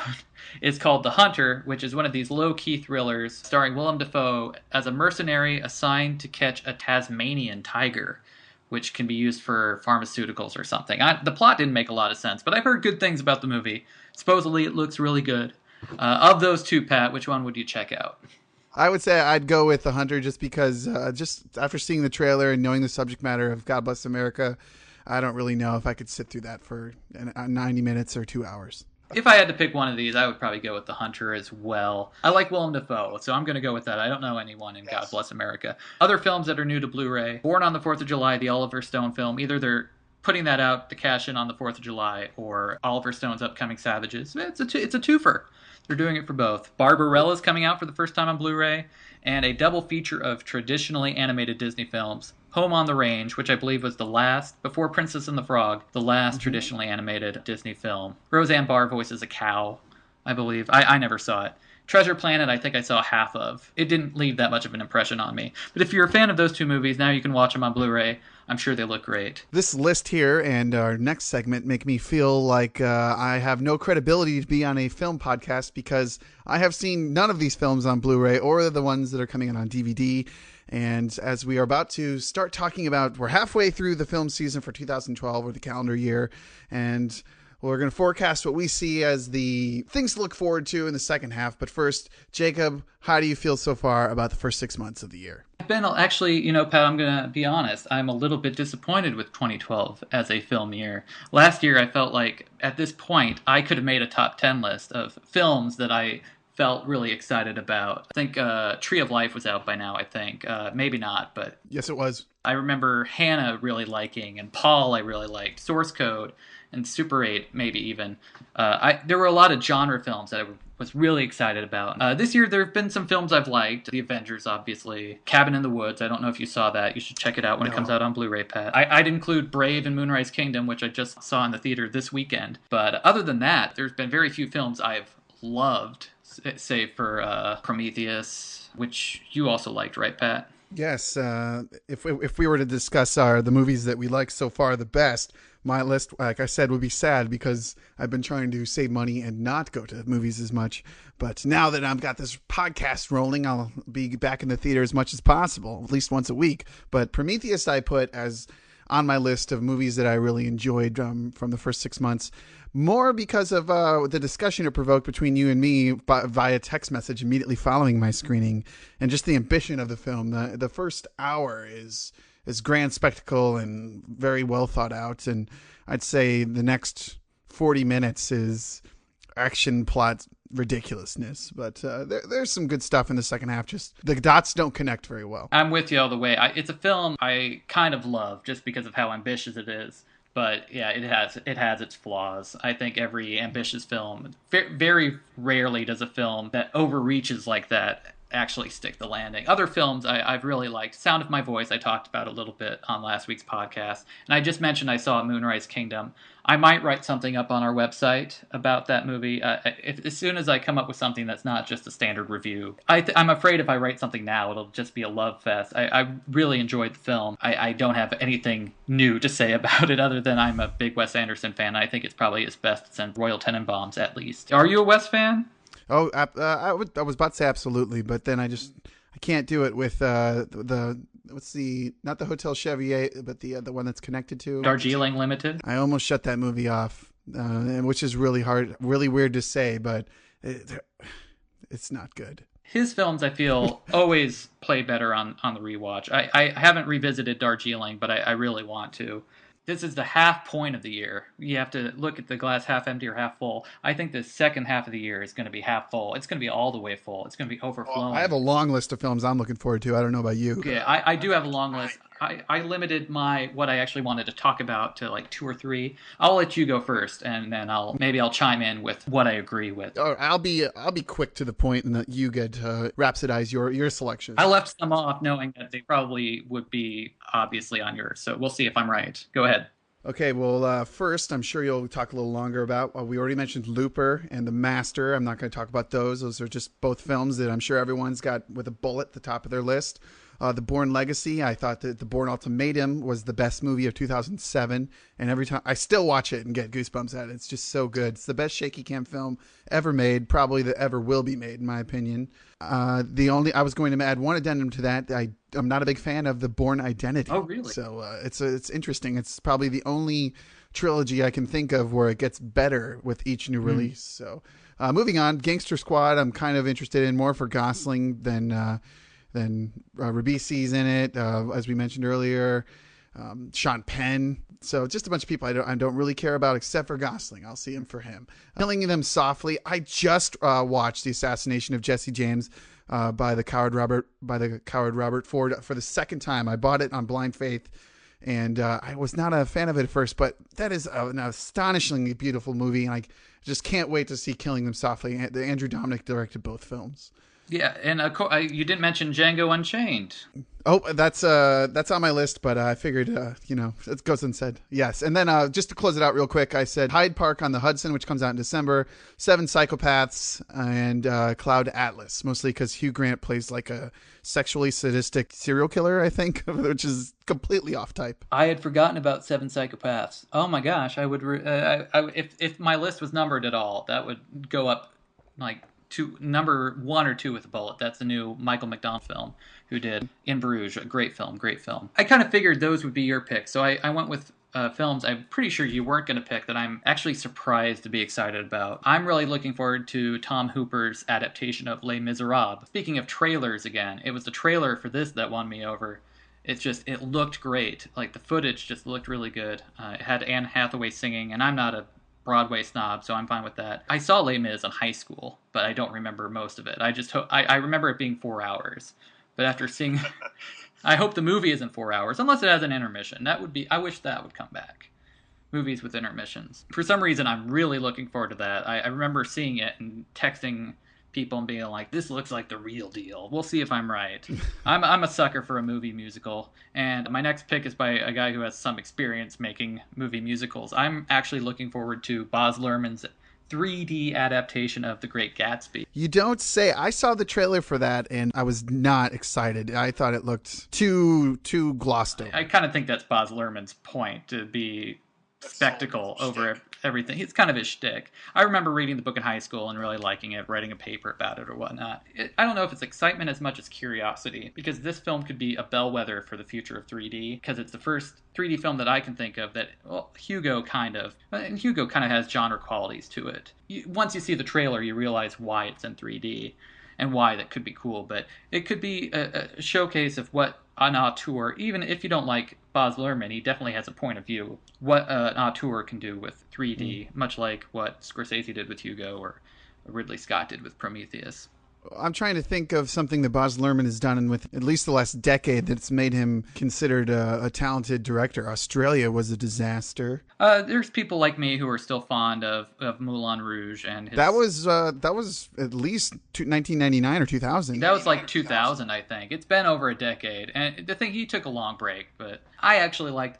is called The Hunter, which is one of these low-key thrillers starring Willem Dafoe as a mercenary assigned to catch a Tasmanian tiger, which can be used for pharmaceuticals or something. The plot didn't make a lot of sense, but I've heard good things about the movie. Supposedly, it looks really good. Of those 2, Pat, which one would you check out? I would say I'd go with The Hunter just because just after seeing the trailer and knowing the subject matter of God Bless America, I don't really know if I could sit through that for 90 minutes or 2 hours. If I had to pick one of these, I would probably go with The Hunter as well. I like Willem Dafoe, so I'm going to go with that. I don't know anyone in God Bless America. Other films that are new to Blu-ray: Born on the 4th of July, the Oliver Stone film. Either they're putting that out to cash in on the 4th of July, or Oliver Stone's upcoming Savages. It's a twofer. They're doing it for both. Barbarella's coming out for the first time on Blu-ray, and a double feature of traditionally animated Disney films. Home on the Range, which I believe was the last, before Princess and the Frog, the last traditionally animated Disney film. Roseanne Barr voices a cow, I believe. I never saw it. Treasure Planet, I think I saw half of. It didn't leave that much of an impression on me. But if you're a fan of those 2 movies, now you can watch them on Blu-ray. I'm sure they look great. This list here and our next segment make me feel like I have no credibility to be on a film podcast, because I have seen none of these films on Blu-ray or the ones that are coming out on DVD. And as we are about to start talking about, we're halfway through the film season for 2012, or the calendar year, and Well, we're going to forecast what we see as the things to look forward to in the second half. But first, Jacob, how do you feel so far about the first 6 months of the year? I've been actually, Pat, I'm going to be honest. I'm a little bit disappointed with 2012 as a film year. Last year, I felt like at this point, I could have made a top 10 list of films that I felt really excited about. I think Tree of Life was out by now, I think. Maybe not, but... Yes, it was. I remember Hannah really liking, and Paul I really liked, Source Code, and Super 8 maybe even. There were a lot of genre films that I was really excited about. This year there have been some films I've liked. The Avengers, obviously. Cabin in the Woods, I don't know if you saw that. You should check it out when it comes out on Blu-ray, Pat. I'd include Brave and Moonrise Kingdom, which I just saw in the theater this weekend. But other than that, there's been very few films I've loved, save for Prometheus, which you also liked, right, Pat? Yes. If we were to discuss the movies that we like so far the best, my list, like I said, would be sad because I've been trying to save money and not go to movies as much. But now that I've got this podcast rolling, I'll be back in the theater as much as possible, at least once a week. But Prometheus I put as on my list of movies that I really enjoyed from the first 6 months. More because of the discussion it provoked between you and me via text message immediately following my screening, and just the ambition of the film. The first hour is grand spectacle and very well thought out, and I'd say the next 40 minutes is action plot ridiculousness. But there's some good stuff in the second half. Just the dots don't connect very well. I'm with you all the way. It's a film I kind of love just because of how ambitious it is. But yeah, it has its flaws. I think every ambitious film, very rarely does a film that overreaches like that actually stick the landing. Other films I've really liked. Sound of My Voice, I talked about a little bit on last week's podcast. And I just mentioned I saw Moonrise Kingdom. I might write something up on our website about that movie. As soon as I come up with something that's not just a standard review. I'm afraid if I write something now, it'll just be a love fest. I really enjoyed the film. I don't have anything new to say about it other than I'm a big Wes Anderson fan. I think it's probably his best since Royal Tenenbaums, at least. Are you a Wes fan? Oh, I was about to say absolutely, but then I can't do it with not the Hotel Chevier, but the one that's connected to Darjeeling Limited. I almost shut that movie off, which is really hard, really weird to say, but it's not good. His films, I feel, always play better on the rewatch. I haven't revisited Darjeeling, but I really want to. This is the half point of the year. You have to look at the glass half empty or half full. I think the second half of the year is going to be half full. It's going to be all the way full. It's going to be overflowing. I have a long list of films I'm looking forward to. I don't know about you. Yeah, I do have a long list. I limited what I actually wanted to talk about to like 2 or 3. I'll let you go first, and then I'll chime in with what I agree with. I'll be quick to the point, and that you get rhapsodize your selections. I left some off knowing that they probably would be obviously on yours, so we'll see if I'm right. Go ahead. Okay, well, first, I'm sure you'll talk a little longer about, we already mentioned Looper and The Master. I'm not going to talk about those. Those are just both films that I'm sure everyone's got with a bullet at the top of their list. The Bourne Legacy, I thought that The Bourne Ultimatum was the best movie of 2007, and every time I still watch it and get goosebumps at it. It's just so good. It's the best shaky cam film ever made, probably that ever will be made, in my opinion. I was going to add one addendum to that. I'm not a big fan of The Bourne Identity. Oh, really? So it's interesting. It's probably the only trilogy I can think of where it gets better with each new release. So moving on, Gangster Squad, I'm kind of interested in more for Gosling than Ribisi's in it, as we mentioned earlier. Sean Penn. So just a bunch of people I don't really care about except for Gosling. I'll see him for him. Killing Them Softly. I just watched The Assassination of Jesse James by the coward Robert Ford for the second time. I bought it on blind faith, and I was not a fan of it at first, but that is an astonishingly beautiful movie, and I just can't wait to see Killing Them Softly. Andrew Dominik directed both films. Yeah, and you didn't mention Django Unchained. Oh, that's on my list, but I figured, it goes unsaid. Yes, and then just to close it out real quick, I said Hyde Park on the Hudson, which comes out in December, 7 Psychopaths, and Cloud Atlas, mostly because Hugh Grant plays like a sexually sadistic serial killer, I think, which is completely off type. I had forgotten about 7 Psychopaths. Oh my gosh, I would if my list was numbered at all, that would go up like to number 1 or 2 with a bullet. That's the new Michael McDonald film who did In Bruges. A great film. I kind of figured those would be your picks. So I went with films I'm pretty sure you weren't going to pick that I'm actually surprised to be excited about. I'm really looking forward to Tom Hooper's adaptation of Les Miserables. Speaking of trailers again, it was the trailer for this that won me over. It looked great. Like, the footage just looked really good. It had Anne Hathaway singing, and I'm not a Broadway snob, so I'm fine with that. I saw Les Mis in high school, but I don't remember most of it. I remember it being 4 hours. But after seeing... I hope the movie isn't 4 hours, unless it has an intermission. I wish that would come back. Movies with intermissions. For some reason, I'm really looking forward to that. I remember seeing it and texting people and being like, this looks like the real deal. We'll see if I'm right. I'm a sucker for a movie musical, and my next pick is by a guy who has some experience making movie musicals. I'm actually looking forward to Baz Luhrmann's 3D adaptation of The Great Gatsby. You don't say. I saw the trailer for that, and I was not excited. I thought it looked too glossed over. I kind of think that's Baz Luhrmann's point, to be spectacle over everything. It's kind of his shtick. I remember reading the book in high school and really liking it, writing a paper about it or whatnot. I don't know if it's excitement as much as curiosity, because this film could be a bellwether for the future of 3D, because it's the first 3D film that I can think of that, well, Hugo kind of has genre qualities to it. Once you see the trailer, you realize why it's in 3D and why that could be cool, but it could be a showcase of what an auteur, even if you don't like Baz Luhrmann, he definitely has a point of view, what an auteur can do with 3D, much like what Scorsese did with Hugo or Ridley Scott did with Prometheus. I'm trying to think of something that Baz Luhrmann has done with at least the last decade that's made him considered a talented director. Australia was a disaster. There's people like me who are still fond of Moulin Rouge, and that was at least 1999 or 2000. That was like 2000, I think. It's been over a decade, and I think he took a long break. But I actually liked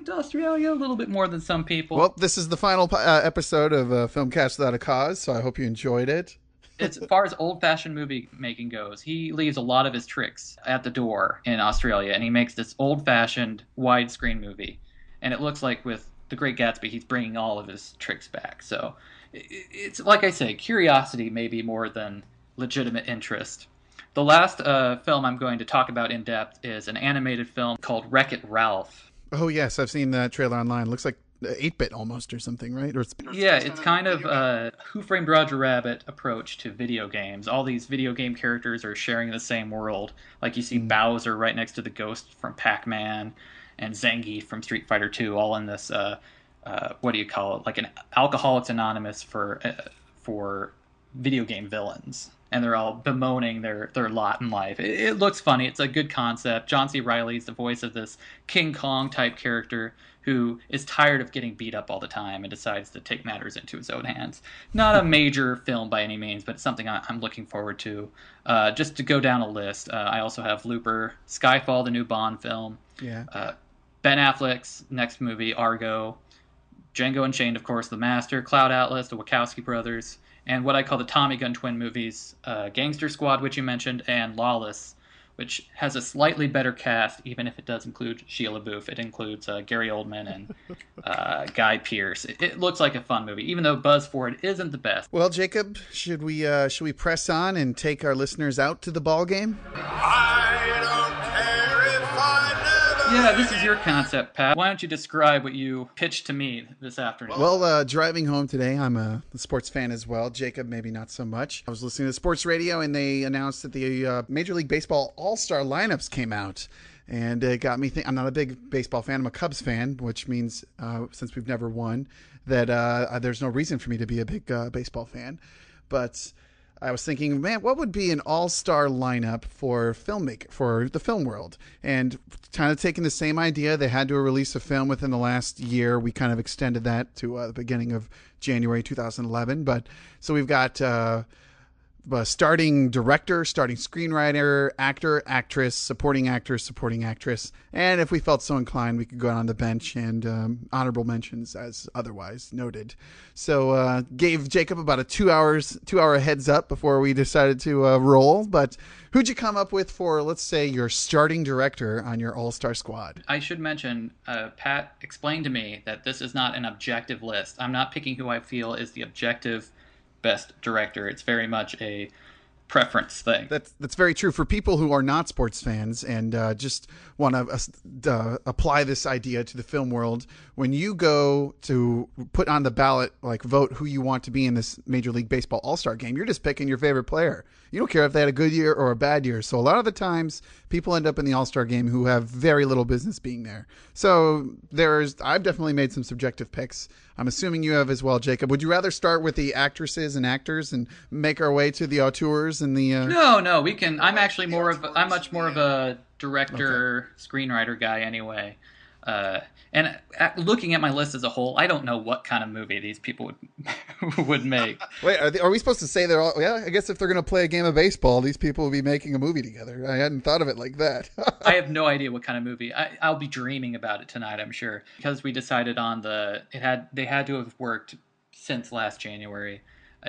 Australia a little bit more than some people. Well, this is the final episode of Filmcast Without a Cause, so I hope you enjoyed it. As far as old-fashioned movie making goes, he leaves a lot of his tricks at the door in Australia, and he makes this old-fashioned widescreen movie. And it looks like with The Great Gatsby, he's bringing all of his tricks back. So it's, like I say, curiosity maybe more than legitimate interest. The last film I'm going to talk about in depth is an animated film called Wreck-It Ralph. Oh, yes, I've seen that trailer online. It looks like 8-bit almost or something, right? It's kind of a Who Framed Roger Rabbit approach to video games. All these video game characters are sharing the same world. Like you see Bowser right next to the ghost from Pac-Man and Zangief from Street Fighter 2, all in this, what do you call it? Like an Alcoholics Anonymous for video game villains. And they're all bemoaning their lot in life. It looks funny. It's a good concept. John C. Reilly's the voice of this King Kong type character who is tired of getting beat up all the time and decides to take matters into his own hands. Not a major film by any means, but something I'm looking forward to. Just to go down a list, I also have Looper, Skyfall, the new Bond film, Ben Affleck's next movie, Argo, Django Unchained, of course, The Master, Cloud Atlas, the Wachowski brothers, and what I call the Tommy Gun twin movies, Gangster Squad, which you mentioned, and Lawless, which has a slightly better cast, even if it does include Shia LaBeouf. It includes Gary Oldman and Guy Pearce. It looks like a fun movie, even though buzz for it isn't the best. Well, Jacob, should we press on and take our listeners out to the ball game? I don't care if I never... Yeah, this is your concept, Pat. Why don't you describe what you pitched to me this afternoon? Well, driving home today, I'm a sports fan as well. Jacob, maybe not so much. I was listening to sports radio, and they announced that the Major League Baseball All-Star lineups came out. And it got me thinking. I'm not a big baseball fan. I'm a Cubs fan, which means, since we've never won, that there's no reason for me to be a big baseball fan. But I was thinking, man, what would be an all-star lineup for the film world? And kind of taking the same idea, they had to release a film within the last year. We kind of extended that to the beginning of January 2011. But so we've got starting director, starting screenwriter, actor, actress, supporting actor, supporting actress. And if we felt so inclined, we could go on the bench and honorable mentions as otherwise noted. So gave Jacob about a 2 hour heads up before we decided to roll. But who'd you come up with for, let's say, your starting director on your all-star squad? I should mention, Pat explained to me that this is not an objective list. I'm not picking who I feel is the objective best director. It's very much a preference thing. That's very true for people who are not sports fans and just want to apply this idea to the film world. When you go to put on the ballot, like vote who you want to be in this Major League Baseball All-Star game, you're just picking your favorite player. You don't care if they had a good year or a bad year. So a lot of the times people end up in the All-Star game who have very little business being there. So I've definitely made some subjective picks. I'm assuming you have as well, Jacob. Would you rather start with the actresses and actors and make our way to the auteurs and the? No, we can. I'm actually I'm much more of a director, screenwriter guy anyway. And looking at my list as a whole, I don't know what kind of movie these people would make. Wait, are we supposed to say they're all? Yeah, I guess if they're going to play a game of baseball, these people will be making a movie together. I hadn't thought of it like that. I have no idea what kind of movie. I'll be dreaming about it tonight, I'm sure, because we decided on they had to have worked since last January.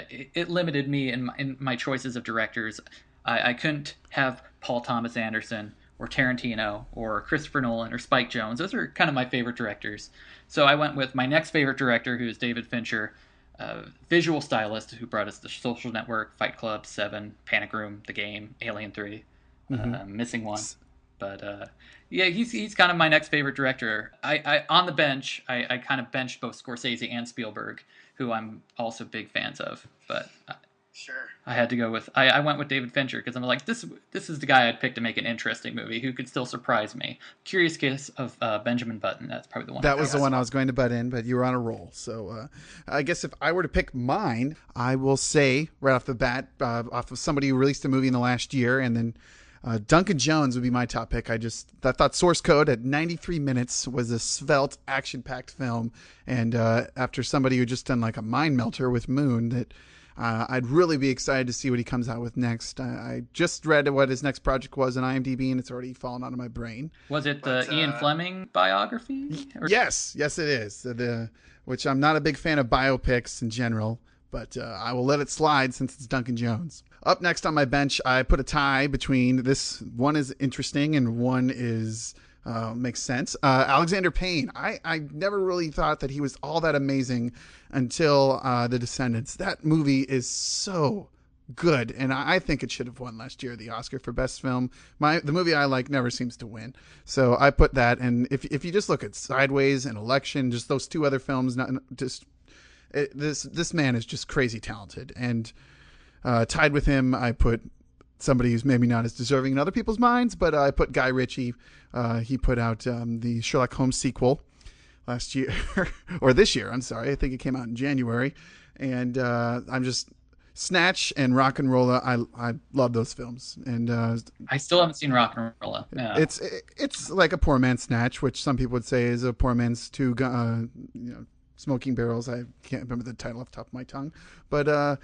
It limited me in my choices of directors. I couldn't have Paul Thomas Anderson or Tarantino or Christopher Nolan or Spike Jonze. Those are kind of my favorite directors. So I went with my next favorite director, who is David Fincher, visual stylist who brought us The Social Network, Fight Club, Seven, Panic Room, The Game, Alien 3, missing one. But yeah, he's kind of my next favorite director. I on the bench, I kind of benched both Scorsese and Spielberg, who I'm also big fans of. But sure, I had to go with I went with David Fincher because I'm like, this is the guy I'd pick to make an interesting movie who could still surprise me. Curious Case of Benjamin Button. That's probably the one. That was the one I was going to butt in, but you were on a roll. So I guess if I were to pick mine, I will say right off the bat, off of somebody who released a movie in the last year, and then Duncan Jones would be my top pick. I thought Source Code at 93 minutes was a svelte, action-packed film, and after somebody who just done like a mind melter with Moon, that I'd really be excited to see what he comes out with next. I just read what his next project was on IMDb, and it's already fallen out of my brain. Was it the Ian Fleming biography? Yes, it is. Which I'm not a big fan of biopics in general, but I will let it slide since it's Duncan Jones. Up next on my bench, I put a tie between this. One is interesting and one is makes sense. Alexander Payne. I never really thought that he was all that amazing until The Descendants. That movie is so good, and I think it should have won last year the Oscar for Best Film. The movie I like never seems to win, so I put that. And if you just look at Sideways and Election, just those two other films, this man is just crazy talented. And tied with him, I put somebody who's maybe not as deserving in other people's minds, but I put Guy Ritchie. He put out the Sherlock Holmes sequel last year, or this year, I'm sorry. I think it came out in January. And I'm just... Snatch and Rock and Rolla, I love those films. And I still haven't seen Rock and Rolla. No. It's like a poor man's Snatch, which some people would say is a poor man's Smoking Barrels. I can't remember the title off the top of my tongue. But...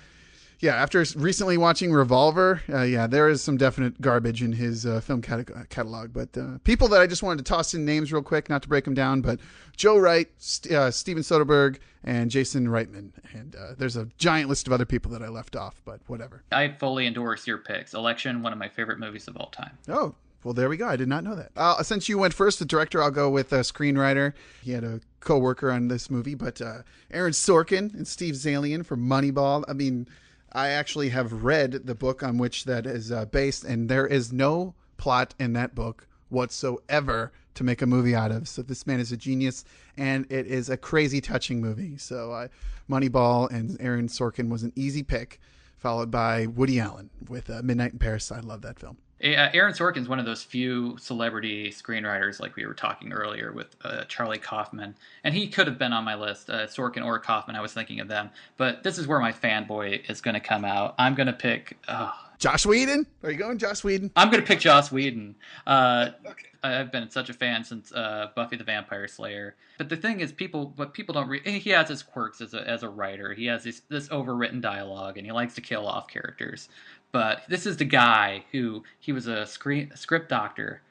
yeah, after recently watching Revolver, there is some definite garbage in his film catalog. But people that I just wanted to toss in names real quick, not to break them down, but Joe Wright, Steven Soderbergh, and Jason Reitman. And there's a giant list of other people that I left off, but whatever. I fully endorse your picks. Election, one of my favorite movies of all time. Oh, well, there we go. I did not know that. Since you went first, the director, I'll go with a screenwriter. He had a co-worker on this movie, but Aaron Sorkin and Steve Zalian for Moneyball. I mean... I actually have read the book on which that is based, and there is no plot in that book whatsoever to make a movie out of. So this man is a genius, and it is a crazy touching movie. So Moneyball and Aaron Sorkin was an easy pick, followed by Woody Allen with Midnight in Paris. I love that film. Aaron Sorkin's one of those few celebrity screenwriters, like we were talking earlier with Charlie Kaufman, and he could have been on my list. Sorkin or Kaufman, I was thinking of them. But this is where my fanboy is going to come out. I'm going to pick Joss Whedon. Are you going Joss Whedon? I'm going to pick Joss Whedon. Okay. I've been such a fan since Buffy the Vampire Slayer. But the thing is, people don't he has his quirks as a writer. He has this overwritten dialogue, and he likes to kill off characters. But this is the guy he was a script doctor.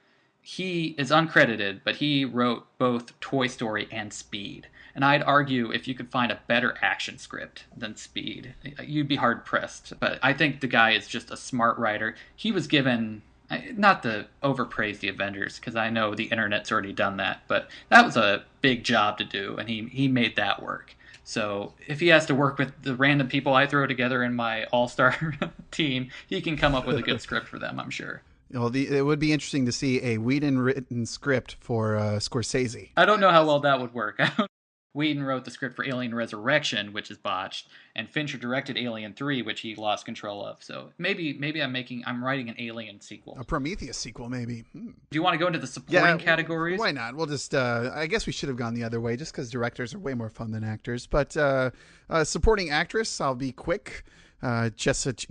He is uncredited, but he wrote both Toy Story and Speed. And I'd argue if you could find a better action script than Speed, you'd be hard-pressed. But I think the guy is just a smart writer. He was given, not to overpraise the Avengers, because I know the internet's already done that, but that was a big job to do, and he made that work. So if he has to work with the random people I throw together in my all-star team, he can come up with a good script for them, I'm sure. Well, it would be interesting to see a Whedon-written script for Scorsese. I don't know how well that would work. Whedon wrote the script for Alien Resurrection, which is botched, and Fincher directed Alien 3, which he lost control of. So maybe I'm writing an Alien sequel. A Prometheus sequel, maybe. Do you want to go into the supporting categories? Why not? We'll just, I guess we should have gone the other way, just because directors are way more fun than actors. But supporting actress, I'll be quick. Jessica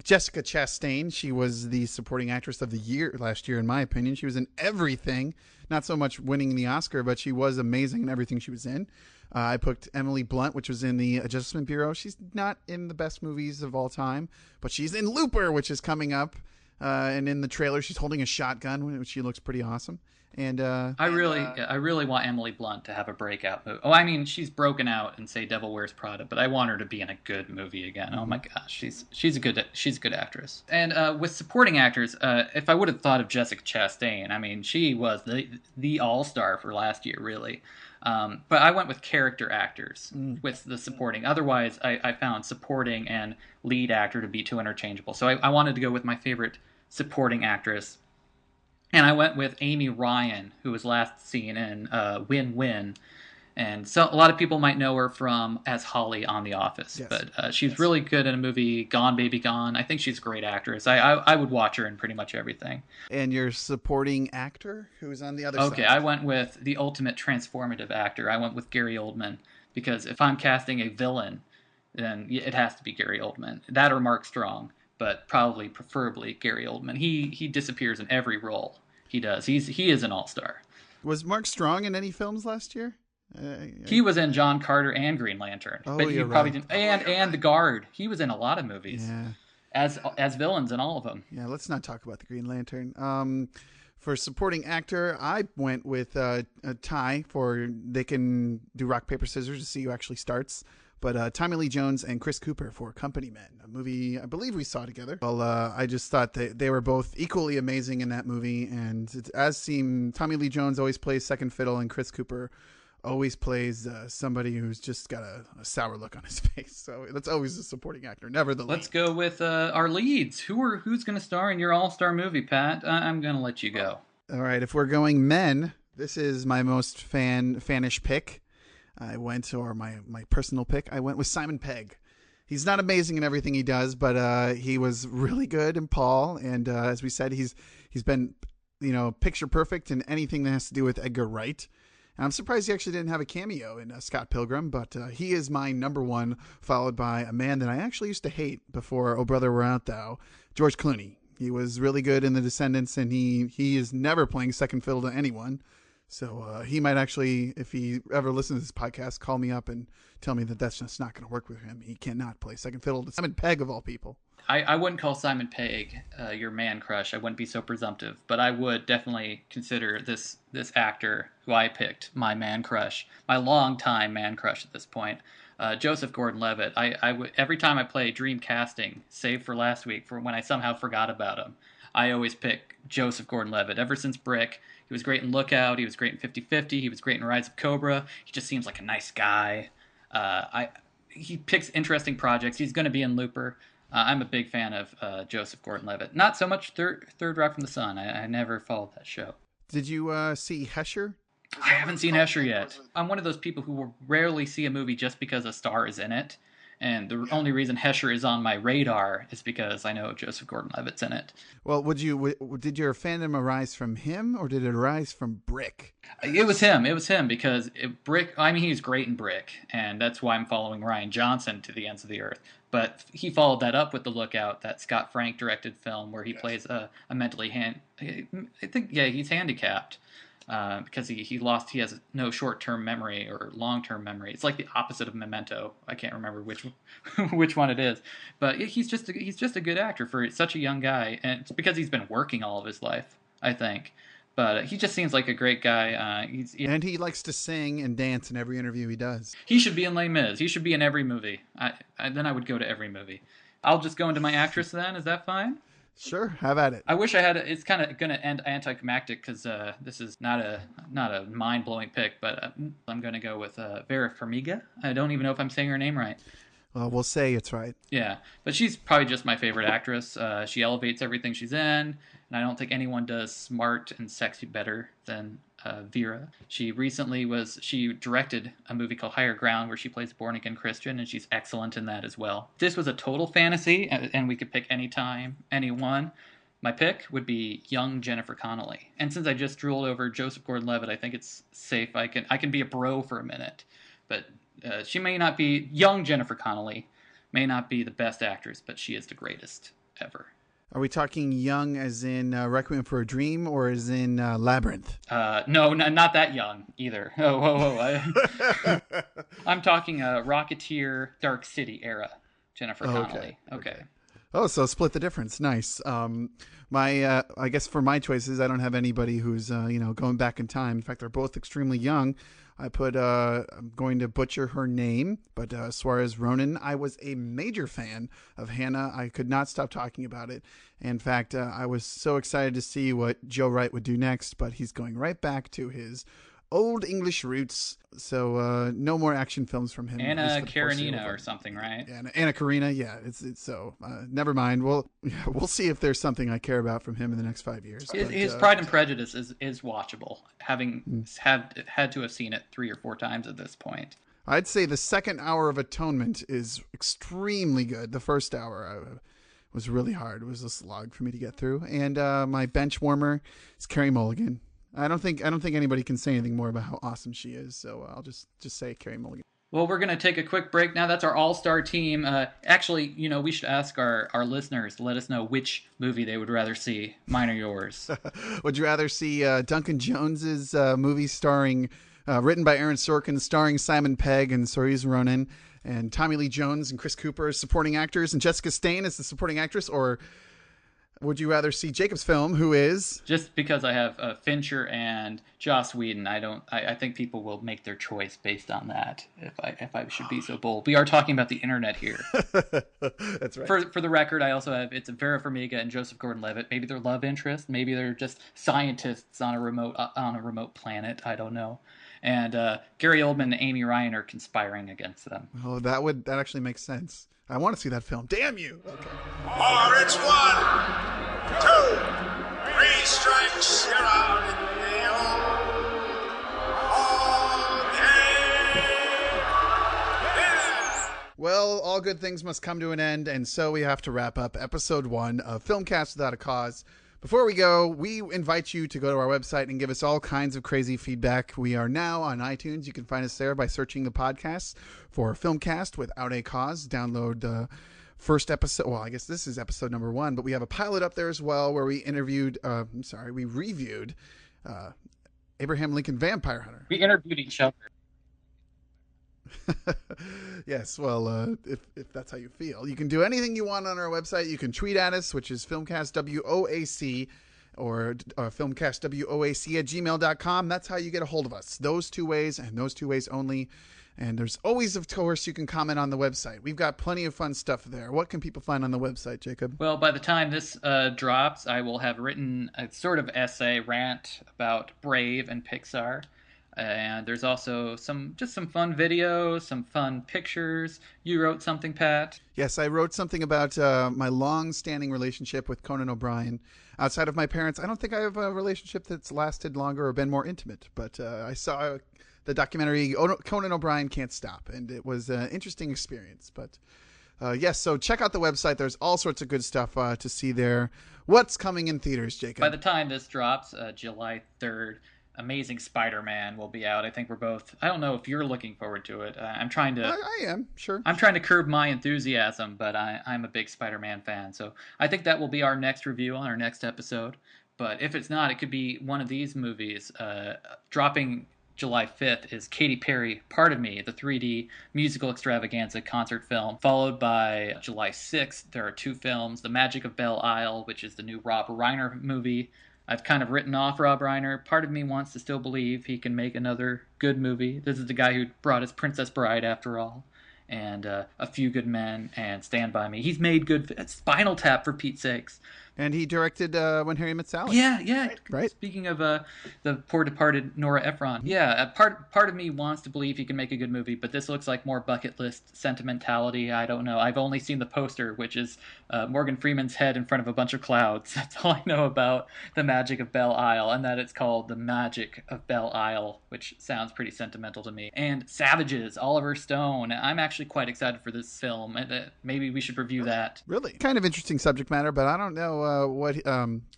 Chastain, she was the supporting actress of the year last year, in my opinion. She was in everything. Not so much winning the Oscar, but she was amazing in everything she was in. I picked Emily Blunt, which was in the Adjustment Bureau. She's not in the best movies of all time, but she's in Looper, which is coming up. And in the trailer, she's holding a shotgun, which she looks pretty awesome. And I really want Emily Blunt to have a breakout movie. Oh, I mean, she's broken out in, say, Devil Wears Prada, but I want her to be in a good movie again. Oh my gosh, she's a good actress. And with supporting actors, if I would have thought of Jessica Chastain, I mean, she was the all-star for last year, really. But I went with character actors with the supporting. Otherwise, I found supporting and lead actor to be too interchangeable. So I wanted to go with my favorite supporting actress. And I went with Amy Ryan, who was last seen in Win-Win. And so a lot of people might know her from as Holly on The Office. Yes. But she's really good in a movie, Gone Baby Gone. I think she's a great actress. I would watch her in pretty much everything. And your supporting actor, who's on the other side? Okay, I went with the ultimate transformative actor. I went with Gary Oldman. Because if I'm casting a villain, then it has to be Gary Oldman. That or Mark Strong. But preferably Gary Oldman. He disappears in every role he does. He is an all-star. Was Mark Strong in any films last year? He was in John Carter and Green Lantern. Oh, but you're probably right. didn't. And The Guard. He was in a lot of movies. Yeah. As villains in all of them. Yeah, let's not talk about the Green Lantern. For supporting actor, I went with a tie for they can do rock, paper, scissors to see who actually starts. But Tommy Lee Jones and Chris Cooper for Company Men, a movie I believe we saw together. Well, I just thought they were both equally amazing in that movie. And as seemed, Tommy Lee Jones always plays second fiddle, and Chris Cooper always plays somebody who's just got a sour look on his face. So that's always a supporting actor, never the lead. Let's go with our leads. Who's going to star in your all-star movie, Pat? I'm going to let you go. All right, if we're going men, this is my most fanish pick. My personal pick, I went with Simon Pegg. He's not amazing in everything he does, but he was really good in Paul. And as we said, he's been, picture perfect in anything that has to do with Edgar Wright. And I'm surprised he actually didn't have a cameo in Scott Pilgrim, but he is my number one, followed by a man that I actually used to hate before Oh Brother Where Art Thou, George Clooney. He was really good in The Descendants, and he is never playing second fiddle to anyone. So he might actually, if he ever listens to this podcast, call me up and tell me that that's just not going to work with him. He cannot play second fiddle to Simon Pegg, of all people. I wouldn't call Simon Pegg your man crush. I wouldn't be so presumptive. But I would definitely consider this actor who I picked my man crush, my longtime man crush at this point, Joseph Gordon-Levitt. Every time I play Dream Casting, save for last week, for when I somehow forgot about him, I always pick Joseph Gordon-Levitt. Ever since Brick, he was great in Lookout. He was great in 50-50. He was great in Rise of Cobra. He just seems like a nice guy. He picks interesting projects. He's going to be in Looper. I'm a big fan of Joseph Gordon-Levitt. Not so much Third Rock from the Sun. I never followed that show. Did you see Hesher? I haven't seen Hesher yet. I'm one of those people who will rarely see a movie just because a star is in it. And the only reason Hesher is on my radar is because I know Joseph Gordon-Levitt's in it. Well, did your fandom arise from him, or did it arise from Brick? It was him. Because Brick, I mean, he's great in Brick, and that's why I'm following Rian Johnson to the ends of the earth. But he followed that up with The Lookout, that Scott Frank directed film where he plays a mentally he's handicapped. Because he has no short-term memory or long-term memory. It's like the opposite of Memento. I can't remember which one it is. But he's just a good actor for such a young guy, and it's because he's been working all of his life, I think. But he just seems like a great guy. And he likes to sing and dance in every interview he does. He should be in Les Mis. He should be in every movie. Then I would go to every movie. I'll just go into my actress then. Is that fine? Sure, have at it. I wish I had. It's kind of going to end anticlimactic because this is not a mind blowing pick, but I'm going to go with Vera Farmiga. I don't even know if I'm saying her name right. Well, we'll say it's right. Yeah, but she's probably just my favorite actress. She elevates everything she's in, and I don't think anyone does smart and sexy better than Vera. She directed a movie called Higher Ground where she plays a born-again Christian, and she's excellent in that as well. This was a total fantasy, and we could pick any time, anyone. My pick would be young Jennifer Connelly. And since I just drooled over Joseph Gordon-Levitt, I think it's safe. I can be a bro for a minute, but she may not be, young Jennifer Connelly may not be the best actress, but she is the greatest ever. Are we talking young as in Requiem for a Dream or as in Labyrinth? No, not that young either. Oh, whoa. I'm talking Rocketeer, Dark City era Jennifer Connelly. Okay. Oh, so split the difference. Nice. I guess for my choices, I don't have anybody who's, going back in time. In fact, they're both extremely young. I'm going to butcher her name, but Suarez Ronan, I was a major fan of Hannah. I could not stop talking about it. In fact, I was so excited to see what Joe Wright would do next, but he's going right back to his old English roots. So no more action films from him. Anna Karenina or something, right? Yeah, Anna Karina. Yeah, it's so never mind. We'll see if there's something I care about from him in the next 5 years. His Pride and Prejudice is watchable, having had to have seen it 3 or 4 times at this point. I'd say the second hour of Atonement is extremely good. The first hour was really hard. It was a slog for me to get through. And my bench warmer is Carey Mulligan. I don't think anybody can say anything more about how awesome she is. So I'll just say Carey Mulligan. Well, we're going to take a quick break now. That's our all-star team. Actually, we should ask our listeners to let us know which movie they would rather see, mine or yours. Would you rather see Duncan Jones's movie written by Aaron Sorkin, starring Simon Pegg and Saoirse Ronan, and Tommy Lee Jones and Chris Cooper as supporting actors, and Jessica Stain as the supporting actress, or would you rather see Jacob's film, who is... Just because I have Fincher and Joss Whedon, I think people will make their choice based on that, if I should be so bold. We are talking about the internet here. That's right. For the record, I also have, it's Vera Farmiga and Joseph Gordon-Levitt. Maybe they're love interests. Maybe they're just scientists on a remote planet. I don't know. And Gary Oldman and Amy Ryan are conspiring against them. Oh, that actually makes sense. I want to see that film. Damn you! Okay. It's 1, 2, 3 strikes, you're out in the Well, all good things must come to an end, and so we have to wrap up episode 1 of Filmcast Without a Cause. Before we go, we invite you to go to our website and give us all kinds of crazy feedback. We are now on iTunes. You can find us there by searching the podcast for Filmcast Without a Cause. Download the first episode. Well, I guess this is episode number 1, but we have a pilot up there as well where we reviewed Abraham Lincoln Vampire Hunter. We interviewed each other. Yes, well, if that's how you feel, you can do anything you want on our website. You can tweet at us, which is filmcastwoac, or filmcastwoac@gmail.com. That's how you get a hold of us. Those 2 ways, and those 2 ways only. And there's always, of course, you can comment on the website. We've got plenty of fun stuff there. What can people find on the website, Jacob? Well, by the time this drops, I will have written a sort of essay rant about Brave and Pixar. And there's also some fun videos, some fun pictures. You wrote something, Pat? Yes, I wrote something about my long-standing relationship with Conan O'Brien. Outside of my parents, I don't think I have a relationship that's lasted longer or been more intimate. But I saw the documentary Conan O'Brien Can't Stop, and it was an interesting experience. But yes, so check out the website. There's all sorts of good stuff to see there. What's coming in theaters, Jacob? By the time this drops, July 3rd, Amazing Spider-Man will be out. I think we're both... I don't know if you're looking forward to it. I'm trying to... I am, sure. I'm trying to curb my enthusiasm, but I'm a big Spider-Man fan. So I think that will be our next review on our next episode. But if it's not, it could be one of these movies. Dropping July 5th is Katy Perry, Part of Me, the 3D musical extravaganza concert film. Followed by July 6th, there are 2 films. The Magic of Belle Isle, which is the new Rob Reiner movie. I've kind of written off Rob Reiner. Part of me wants to still believe he can make another good movie. This is the guy who brought us Princess Bride, after all, and A Few Good Men, and Stand By Me. He's made good... Spinal Tap, for Pete's sakes. And he directed When Harry Met Sally. Yeah. Right. Speaking of the poor departed Nora Ephron. Yeah, part of me wants to believe he can make a good movie, but this looks like more bucket list sentimentality. I don't know. I've only seen the poster, which is Morgan Freeman's head in front of a bunch of clouds. That's all I know about The Magic of Belle Isle, and that it's called The Magic of Belle Isle, which sounds pretty sentimental to me. And Savages, Oliver Stone. I'm actually quite excited for this film. Maybe we should review that. Really? Kind of interesting subject matter, but I don't know what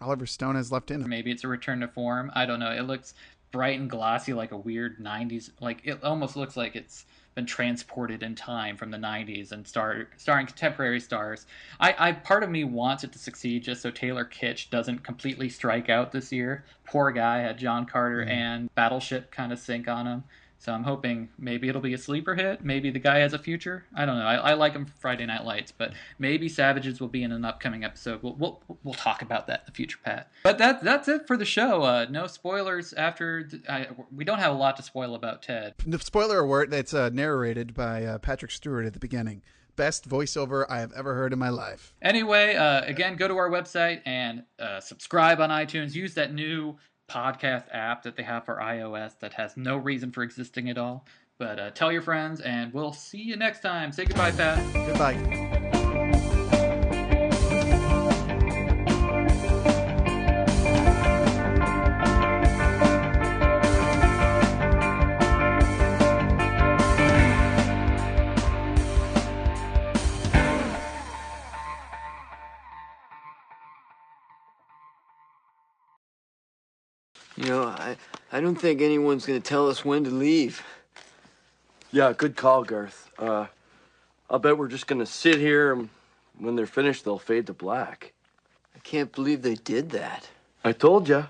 Oliver Stone has left in it. Maybe it's a return to form. I don't know. It looks bright and glossy like a weird 90s. Like, it almost looks like it's been transported in time from the 90s and starring contemporary stars. I part of me wants it to succeed just so Taylor Kitsch doesn't completely strike out this year. Poor guy had John Carter and Battleship kind of sink on him. So I'm hoping maybe it'll be a sleeper hit. Maybe the guy has a future. I don't know. I like him for Friday Night Lights, but maybe Savages will be in an upcoming episode. We'll talk about that in the future, Pat. But that's it for the show. No spoilers after. We don't have a lot to spoil about Ted. The spoiler alert, that's narrated by Patrick Stewart at the beginning. Best voiceover I have ever heard in my life. Anyway, again, go to our website and subscribe on iTunes. Use that new podcast app that they have for iOS that has no reason for existing at all. But tell your friends, and we'll see you next time. Say goodbye, Pat. Goodbye. You know, I don't think anyone's gonna tell us when to leave. Yeah, good call, Garth. I'll bet we're just gonna sit here, and when they're finished, they'll fade to black. I can't believe they did that. I told ya.